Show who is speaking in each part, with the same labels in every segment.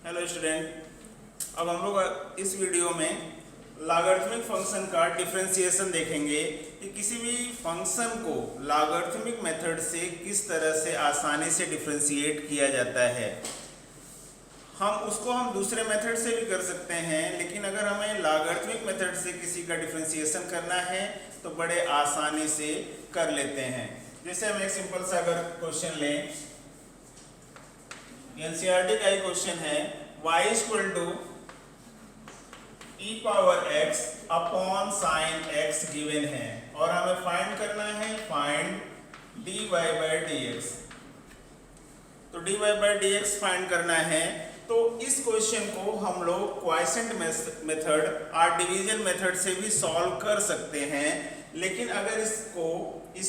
Speaker 1: Hello student, अब हम लोग इस वीडियो में लॉगरिथमिक फंक्शन का डिफरेंशिएशन देखेंगे कि किसी भी फंक्शन को लॉगरिथमिक मेथड से किस तरह से आसानी से डिफरेंशिएट किया जाता है। हम दूसरे मेथड से भी कर सकते हैं, लेकिन अगर हमें लॉगरिथमिक मेथड से किसी का डिफरेंशिएशन करना है तो बड़े आसानी से कर लेते हैं। जैसे हम एक सिंपल सा अगर क्वेश्चन लें, एनसीईआरटी का ही क्वेश्चन है, y equal to e power x upon sine x given है और हमें फाइंड करना है फाइंड dy बाई dx। तो dy बाई dx फाइंड करना है, तो इस क्वेश्चन को हम लोग क्वाइसेंट मेथड और डिवीजन मेथड से भी सॉल्व कर सकते हैं। लेकिन अगर इस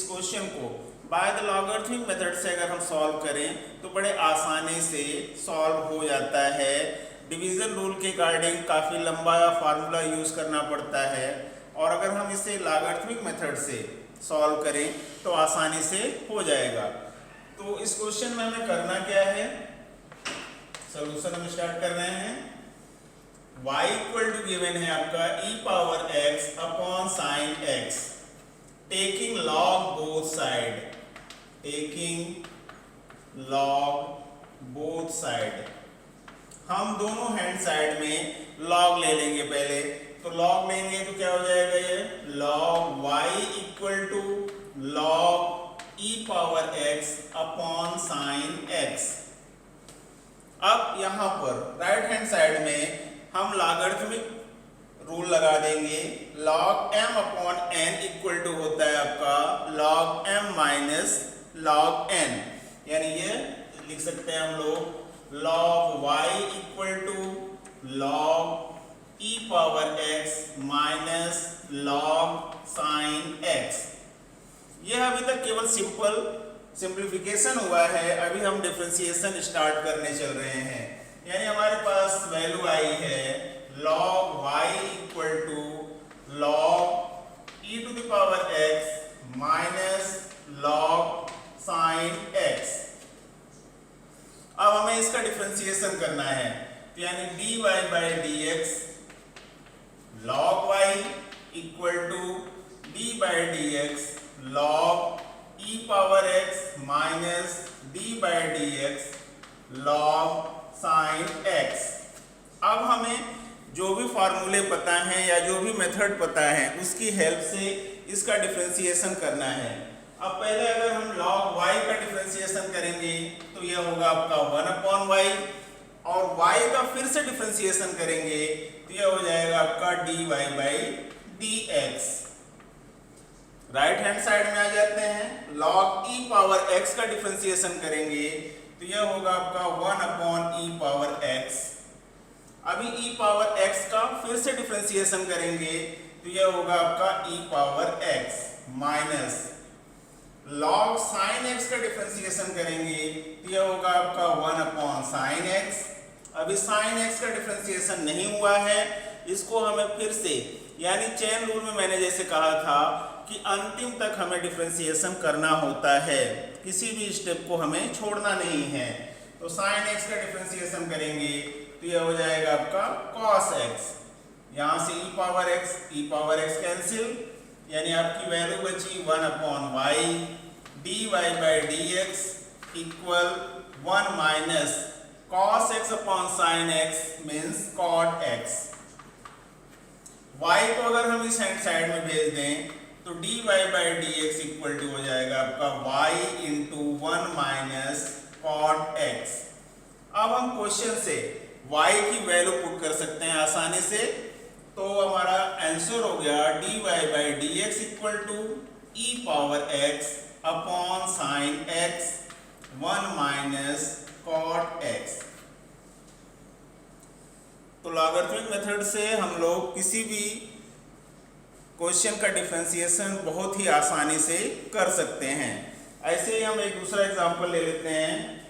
Speaker 1: क्वेश्चन को बाय द लॉगरिथमिक मेथड से अगर हम सॉल्व करें तो बड़े आसानी से सॉल्व हो जाता है। डिवीजन रूल के अकॉर्डिंग काफ़ी लंबा फार्मूला यूज़ करना पड़ता है, और अगर हम इसे लॉगरिथमिक मेथड से सॉल्व करें तो आसानी से हो जाएगा। तो इस क्वेश्चन में हमें करना क्या है, सॉल्यूशन हम स्टार्ट कर रहे हैं। y इक्वल टू गिवन है आपका e power x upon sine x, taking log both side, taking log both side. हम दोनों हैंड साइड में log ले लेंगे पहले, तो log लेंगे तो क्या हो जाएगा, ये log y equal to log e power x upon sine x। अब यहाँ पर राइट हैंड साइड में हम लॉगरिथमिक रूल लगा देंगे, log m upon n equal to होता है आपका log m minus log n, यानी ये लिख सकते हैं हम लोग log y equal to log e power x minus log sine x। यह अभी तक केवल सिंप्लीफिकेशन हुआ है, अभी हम डिफरेंशिएशन स्टार्ट करने चल रहे हैं। यानी हमारे पास वैल्यू आई है log y equal to log e to the power x minus log sine x। अब हमें इसका डिफरेंशिएशन करना है, तो यानी dy by dx log y equal to d by dx log e power x minus d by dx log sine x। अब हमें जो भी फार्मूले पता हैं या जो भी मेथड पता है उसकी हेल्प से इसका डिफरेंशिएशन करना है। अब पहले अगर हम log y का डिफरेंशिएशन करेंगे तो यह होगा आपका 1 अपॉन y, और y का फिर से डिफरेंशिएशन करेंगे तो यह हो जाएगा आपका dy by dx। Right hand side में आ जाते हैं, log e पावर x का डिफरेंशिएशन करेंगे तो यह होगा आपका 1 अपॉन e पावर x। अभी e पावर x का फिर से डिफरेंशिएशन करेंगे तो यह होगा आपका e power x minus log sine x का डिफरेंशिएशन करेंगे तो यह होगा आपका 1 अपॉन साइन x। अभी साइन x का डिफरेंशिएशन नहीं हुआ है, इसको हमें फिर से यानी चेन रूल में मैंने जैसे कहा था कि अंतिम तक हमें डिफरेंशिएशन करना होता है, किसी भी स्टेप को हमें छोड़ना नहीं है। तो साइन x का डिफरेंशिएशन करेंगे तो यह हो जाएगा आपका cos x, यहाँ से e पावर x कैंसिल, यानी आपकी वैल्यू बची 1 upon y, dy by dx equal 1 minus cos x upon sin x means cot x। y को अगर हम इस हैंड साइड में भेज दें तो dy by dx equal to हो जाएगा आपका y into 1 minus cot x। अब हम क्वेश्चन से y की वैल्यू पुट कर सकते हैं आसानी से, तो हमारा आंसर हो गया dy by dx equal to e power x upon sine x 1 minus cot x। तो लॉगरिथमिक मेथड से हम लोग किसी भी क्वेश्चन का डिफरेंशिएशन बहुत ही आसानी से कर सकते हैं। ऐसे ही हम एक दूसरा एग्जांपल ले लेते हैं।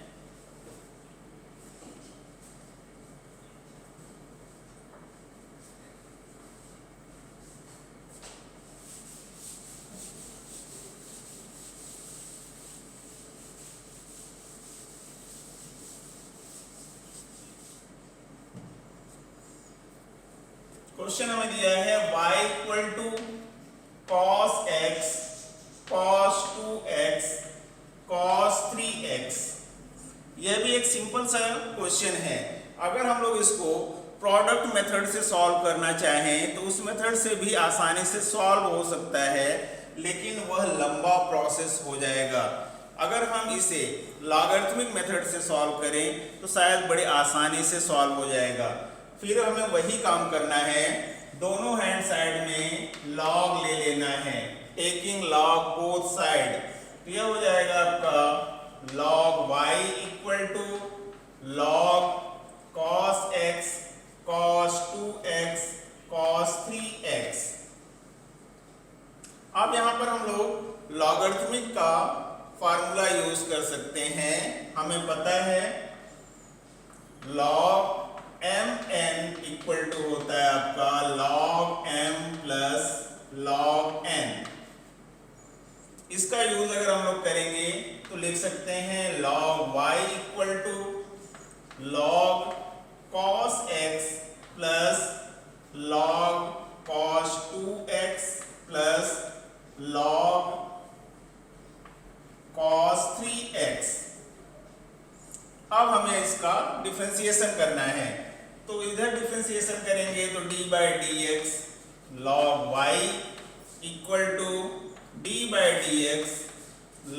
Speaker 1: क्वेश्चन हमें दिया है y equal to cos x cos 2x cos 3x। यह भी एक सिंपल सा क्वेश्चन है। अगर हम लोग इसको प्रोडक्ट मेथड से सॉल्व करना चाहें तो उस मेथड से भी आसानी से सॉल्व हो सकता है, लेकिन वह लंबा प्रोसेस हो जाएगा। अगर हम इसे लॉगरिथमिक मेथड से सॉल्व करें तो शायद बड़ी आसानी से सॉल्व हो जाएगा। फिर हमें वही काम करना है, दोनों हैंड साइड में लॉग ले लेना है, टेकिंग लॉग बोथ साइड। तो यह हो जाएगा आपका log y equal to log cos x cos 2x cos 3x। अब यहाँ पर हम लोग लॉगरिथमिक का फार्मूला यूज कर सकते हैं। हमें पता है log mn इक्वल टू होता है आपका log m plus log n। इसका यूज अगर हम लोग करेंगे तो लिख सकते हैं log y equal to log cos x plus log cos 2x plus log cos 3x। अब हमें इसका डिफरेंशिएशन करना है, तो इधर डिफरेंशिएशन करेंगे तो d by d x log y equal to d by d x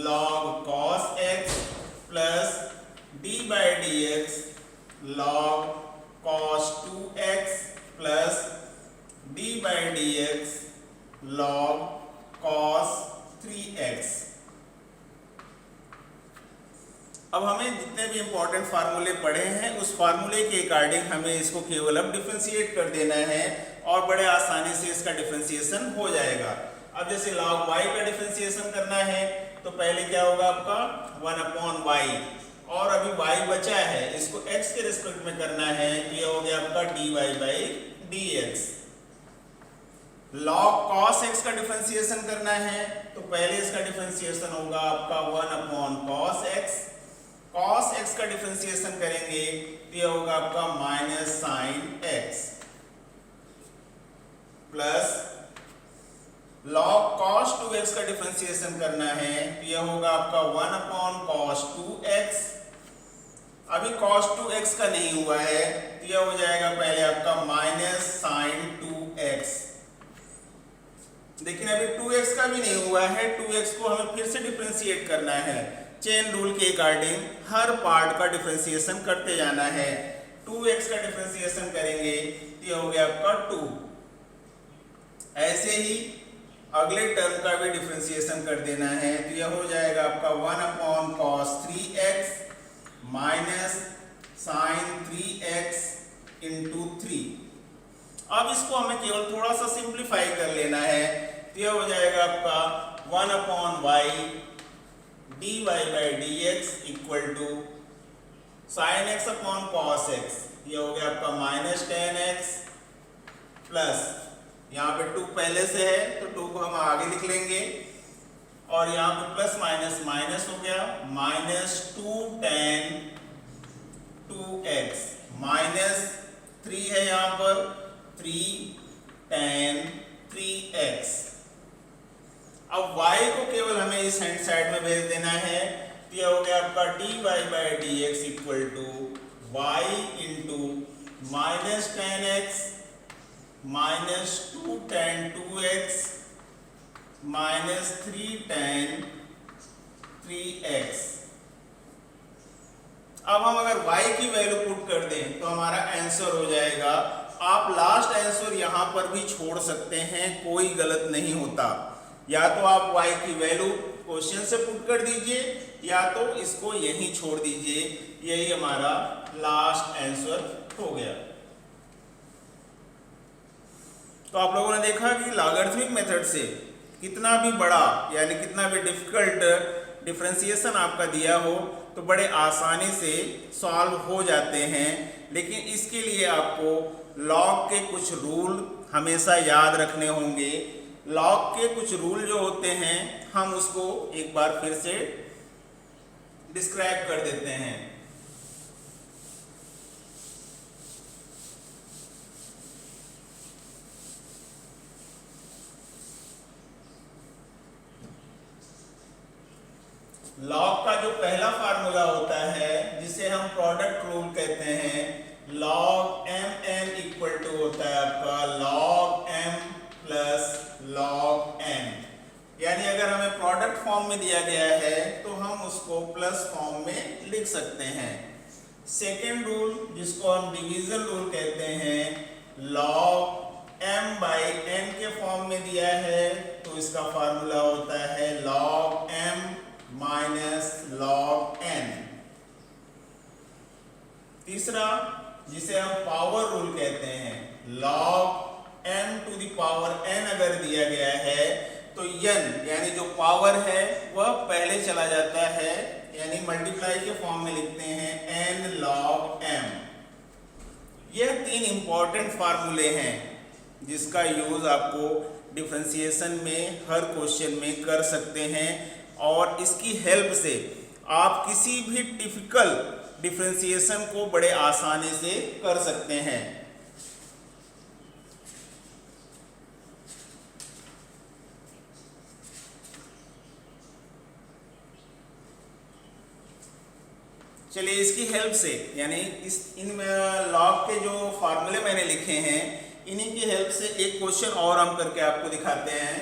Speaker 1: log cos x plus d by d x log cos 2x plus d by d x log cos 3x। अब हमें जितने भी important फार्मूले पढ़े हैं उस फार्मूले के अकॉर्डिंग हमें इसको केवल अब डिफरेंशिएट कर देना है और बड़े आसानी से इसका डिफरेंशिएशन हो जाएगा। अब जैसे log y का डिफरेंशिएशन करना है तो पहले क्या होगा आपका 1/y, और अभी y बचा है, इसको x के रिस्पेक्ट में करना है तो यह हो गया आपका dy by dx। log cos x का डिफरेंशिएशन करना है तो पहले इसका डिफरेंशिएशन होगा आपका 1/cos x। cos x का डिफरेंशिएशन करेंगे तो यह होगा आपका minus sine x plus log cos 2x का डिफरेंशिएशन करना है तो यह होगा आपका 1/cos 2x। अभी cos 2x का नहीं हुआ है तो यह हो जाएगा पहले आपका माइनस साइन 2x। लेकिन अभी 2x का भी नहीं हुआ है, 2x को हमें फिर से डिफरेंशिएट करना है। चेन रूल के अकॉर्डिंग हर पार्ट का डिफरेंशिएशन करते जाना है। 2x का डिफरेंशिएशन करेंगे तो यह हो गया आपका 2। ऐसे ही अगले टर्म का भी डिफरेंशिएशन कर देना है तो यह हो जाएगा आपका 1/cos 3x minus sign 3x into 3। अब इसको हमें केवल थोड़ा सा सिंप्लीफाई कर लेना है तो यह हो जाएगा आपका 1/y dy by dx equal to sine x upon cos x। यह हो गया आपका माइनस 10x प्लस यहाँ पे 2 पहले से है तो 2 को हम आगे लिख लेंगे, और यहाँ पे प्लस माइनस माइनस हो गया माइनस 2 tan 2x माइनस 3 है यहाँ पर 3 tan 3x। अब y को केवल हमें इस हैंड साइड में भेज देना है तो यह हो गया आपका dy by dx equal to y into minus 10x minus 2 tan 2x minus 3 tan 3x। अब हम अगर y की वैल्यू पुट कर दें तो हमारा आंसर हो जाएगा। आप लास्ट आंसर यहाँ पर भी छोड़ सकते हैं, कोई गलत नहीं होता। या तो आप y की वैल्यू क्वेश्चन से पुट कर दीजिए या तो इसको यहीं छोड़ दीजिए, यही हमारा लास्ट आंसर हो गया। तो आप लोगों ने देखा कि लॉगरिथमिक मेथड से कितना भी बड़ा यानी कितना भी डिफिकल्ट डिफरेंशिएशन आपका दिया हो तो बड़े आसानी से सॉल्व हो जाते हैं। लेकिन इसके लिए आपको लॉग के कुछ रूल हमेशा याद रखने होंगे। लॉग के कुछ रूल जो होते हैं हम उसको एक बार फिर से डिस्क्राइब कर देते हैं। लॉग का जो पहला फार्मूला होता है जिसे हम प्रोडक्ट रूल कहते हैं, log m n equal to होता है आपका log m plus log n. यानी अगर हमें प्रोडक्ट फॉर्म में दिया गया है तो हम उसको प्लस फॉर्म में लिख सकते हैं। सेकेंड रूल जिसको हम डिवीजन रूल कहते हैं, लॉग m बाई n के फॉर्म में दिया है तो इसका फार्मूला होता है log m minus log n। तीसरा जिसे हम पावर रूल कहते हैं, log m to the power n अगर दिया गया है तो n यानी जो पावर है वह पहले चला जाता है, यानी मल्टीप्लाई के फॉर्म में लिखते हैं n log m। यह तीन इंपॉर्टेंट फार्मूले हैं जिसका यूज आपको डिफरेंशिएशन में हर क्वेश्चन में कर सकते हैं और इसकी हेल्प से आप किसी भी डिफिकल्ट डिफरेंशिएशन को बड़े आसानी से कर सकते हैं। चलिए इसकी हेल्प से, यानी इन लॉग के जो फार्मूले मैंने लिखे हैं इन्हीं की हेल्प से एक क्वेश्चन और हम करके आपको दिखाते हैं।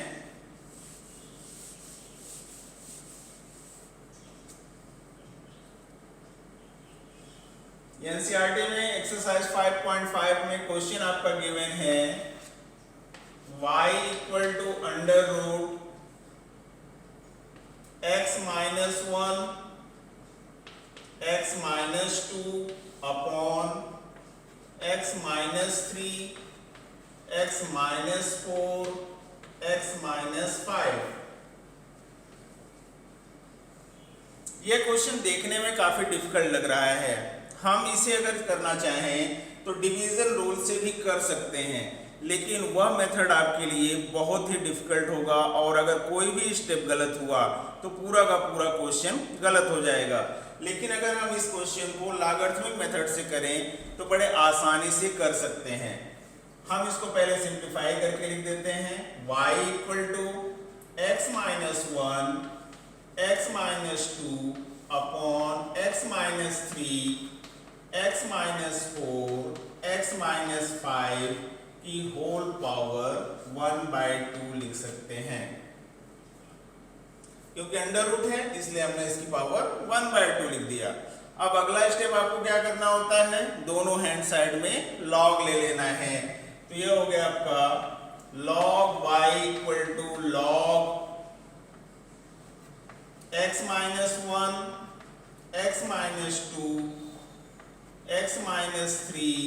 Speaker 1: एनसीईआरटी में एक्सरसाइज 5.5 में क्वेश्चन आपका गिवन है y equal to under root x minus 1 x minus 2 upon x minus 3 x minus 4 x minus 5। यह क्वेश्चन देखने में काफी डिफिकल्ट लग रहा है। हम इसे अगर करना चाहें तो डिवीजन रूल से भी कर सकते हैं, लेकिन वह मेथड आपके लिए बहुत ही डिफिकल्ट होगा और अगर कोई भी स्टेप गलत हुआ तो पूरा का पूरा क्वेश्चन गलत हो जाएगा। लेकिन अगर हम इस क्वेश्चन को लॉगरिथमिक मेथड से करें तो बड़े आसानी से कर सकते हैं। हम इसको पहले सिंप्लीफाई करके लिख देते हैं y equal to x minus 1 x minus 2 upon x minus 3 x minus 4 x minus 5 की होल पावर 1/2 लिख सकते हैं। क्योंकि अंडर रूट है इसलिए हमने इसकी पावर 1/2 लिख दिया। अब अगला स्टेप आपको क्या करना होता है, दोनों हैंड साइड में लॉग ले लेना है। तो ये हो गया आपका log y equal to log x minus 1 x minus 2 x minus 3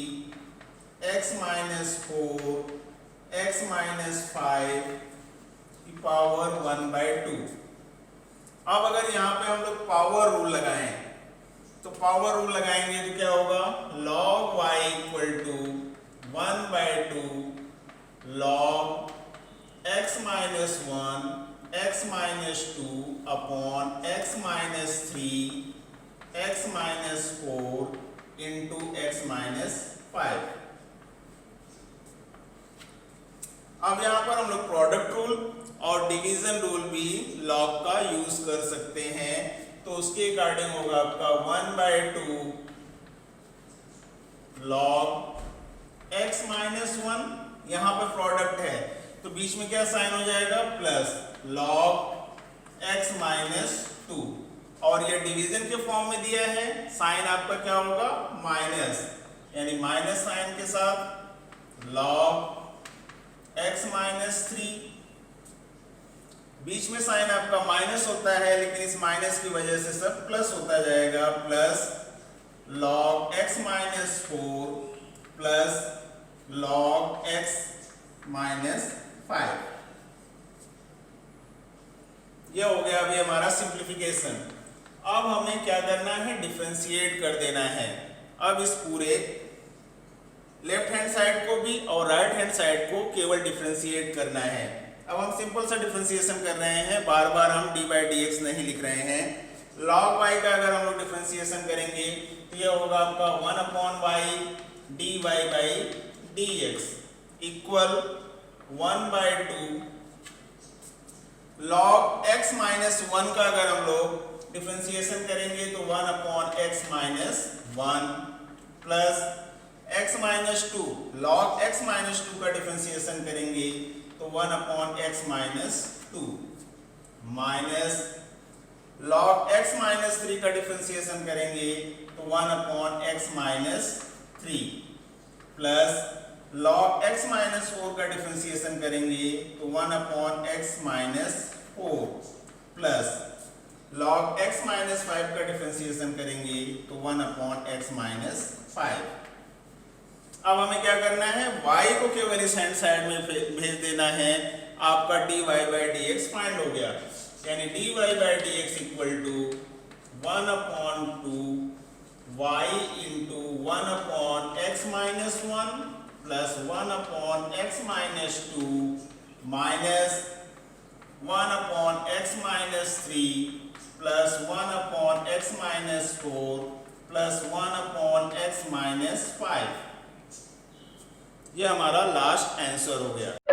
Speaker 1: x minus 4 x minus 5 की पावर 1/2। अब अगर यहाँ पे हम लोग पावर रूल लगाएं तो पावर रूल लगाएंगे तो क्या होगा, log y equal to 1/2 log x minus 1 x minus 2 upon x minus 3 x minus 4 into x minus 5। अब यहाँ पर हम लोग प्रोडक्ट रूल और डिवीजन रूल भी लॉग का यूज कर सकते हैं। तो उसके अकॉर्डिंग होगा आपका 1/2 log x माइनस 1, यहाँ पे प्रोडक्ट है तो बीच में क्या साइन हो जाएगा, प्लस log x माइनस 2, और ये डिवीजन के फॉर्म में दिया है, साइन आपका क्या होगा माइनस, यानी माइनस साइन के साथ log x माइनस 3। बीच में साइन आपका माइनस होता है लेकिन इस माइनस की वजह से सब प्लस होता जाएगा, plus log x minus 4 plus log x minus 5। यह हो गया अभी हमारा सिंप्लीफिकेशन। अब हमें क्या करना है, डिफरेंशिएट कर देना है। अब इस पूरे लेफ्ट हैंड साइड को भी और राइट हैंड साइड को केवल डिफरेंशिएट करना है। अब हम सिंपल सा डिफरेंशिएशन कर रहे हैं, बार बार हम d/dx नहीं लिख रहे हैं। log y का अगर हम लोग डिफरेंशिएशन करेंगे तो यह होगा आपका 1/y dy/dx equal 1/2 log x minus 1 का अगर हम लोग डिफरेंशिएशन करेंगे तो 1 upon x minus 1 plus x minus 2, log x minus 2 का डिफरेंशिएशन करेंगे तो 1 upon x minus 2 minus log x minus 3 का डिफरेंशिएशन करेंगे तो 1 upon x minus 3 plus log x minus 4 का डिफरेंशिएशन करेंगे तो 1 upon x minus 4 plus log x minus 5 का डिफरेंशिएशन करेंगे तो 1 अपॉन एक्स माइनस 5। अब हमें क्या करना है, y को केवल इस हैंड साइड में भेज देना है, आपका dy by d x find हो गया, यानी dy by d x equal to 1 upon 2 y into 1 upon x minus 1 plus 1 upon x minus 2 minus 1 upon x minus 3 plus 1 upon x minus 4 plus 1 upon x minus 5। ये हमारा last answer हो गया।